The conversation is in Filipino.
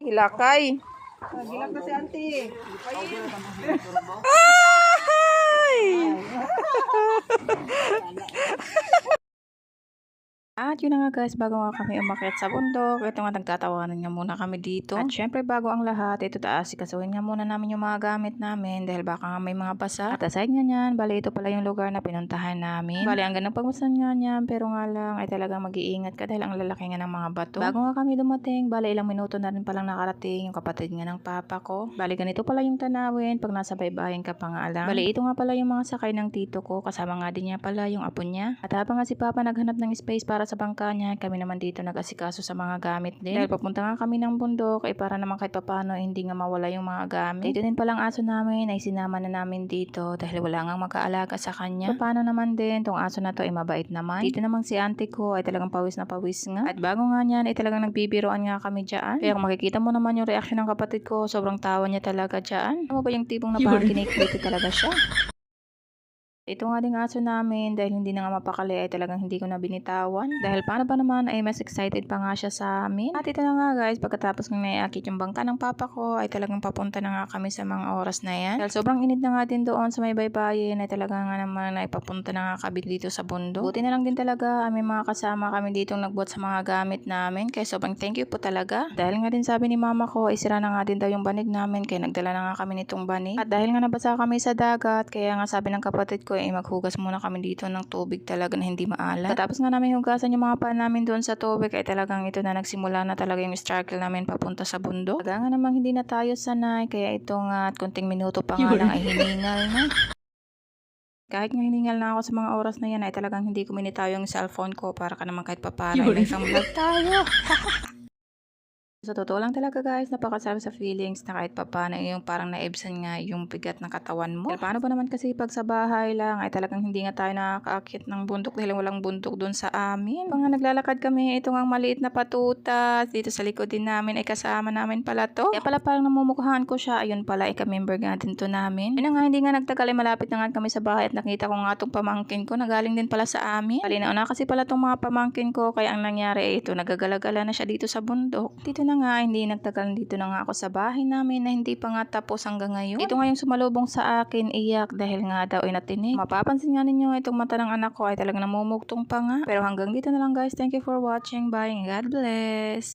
Hilakay. Gilak na si auntie. Ay! At yun na nga guys, bago nga kami umakyat sa bundok, ito nga nagtatawanan nga muna kami dito. At syempre bago ang lahat, ito asikasuhin nga muna namin yung mga gamit namin dahil baka nga may mga basa. At aside nga niyan, bali ito pala yung lugar na pinuntahan namin. Bali ang ganang pagmusan nga niyan, pero nga lang ay talagang mag-iingat ka dahil ang lalaki nga ng mga bato. Bago nga kami dumating, bali ilang minuto na rin palang nakarating yung kapatid nga ng papa ko. Bali ganito pala yung tanawin pag nasa baybayin ka pa nga lang. Bali ito nga pala yung mga sakay ng tito ko, kasama nga din niya pala yung apo niya. At habang nga si papa naghanap ng space para sa bangka niya, kami naman dito nag-asikaso sa mga gamit din. Dahil papunta nga kami ng bundok, para naman kahit papano hindi nga mawala yung mga gamit. Dito din palang aso namin ay sinama na namin dito dahil wala nga mag-aalaga sa kanya. Paano naman din, tong aso na to ay mabait naman. Dito namang si auntie ko ay talagang pawis na pawis nga. At bago nga niyan ay talagang nagbibiroan nga kami dyan. Kaya kung makikita mo naman yung reaction ng kapatid ko, sobrang tawa niya talaga dyan. Ano ba yung tipong na parang kinikiliti talaga siya. Ito nga ding aso namin dahil hindi na nga mapakali ay talagang hindi ko na binitawan. Dahil paano pa naman ay mas excited pa nga siya sa amin. At ito na nga guys, pagkatapos ng naiakit yung bangka ng papa ko ay talagang papunta na nga kami sa mga oras na yan. Dahil sobrang init na nga din doon sa may baybayin ay talaga nga naman ay papunta na nga kami dito sa bundok. Buti na lang din talaga may mga kasama kami dito nagbuhat sa mga gamit namin. Kaya sobrang thank you po talaga. Dahil nga din sabi ni mama ko ay sira na nga din daw yung banig namin kaya nagdala na nga kami nitong banig. At dahil nga nabasa kami sa dagat kaya nga sabi ng kapatid ko ay maghugas muna kami dito ng tubig talaga na hindi maalat. Tapos nga namin hugasan yung mga paan namin doon sa tubig ay talagang ito na nagsimula na talaga yung struggle namin papunta sa bundok. Taga nga namang hindi na tayo sanay kaya ito nga at kunting minuto pa nga lang ay hiningal na. Kahit nga hiningal na ako sa mga oras na yan ay talagang hindi ko minitaw yung cellphone ko para ka naman kahit papara ay may pang-vlog tayo. Sa totoo lang talaga guys, napakasarap sa feelings na kahit papano yung parang naibsan nga yung bigat ng katawan mo. Dahil paano ba naman kasi pag sa bahay lang ay talagang hindi nga tayo nakakaakit ng bundok dahil walang bundok dun sa amin. Pag nga naglalakad kami, ito nga maliit na patutas dito sa likod din namin ay kasama namin pala to. Kaya pala parang namumukhaan ko siya, ayun pala ay ka-member nga din to namin. Yun nga, hindi nga nagtagal ay malapit na nga kami sa bahay at nakita ko nga itong pamangkin ko na galing din pala sa amin. Palinauna kasi pala itong mga pamangkin ko kaya ang nangyari ay ito, nagagalagala na siya dito sa bundok. Dito na nga, hindi nagtagal dito na nga ako sa bahay namin na hindi pa nga tapos hanggang ngayon. Ito nga yung sumalubong sa akin, iyak dahil nga daw ay natinig. Mapapansin nga ninyo itong mata ng anak ko ay talagang namumugtong pa nga. Pero hanggang dito na lang guys, thank you for watching, bye and God bless.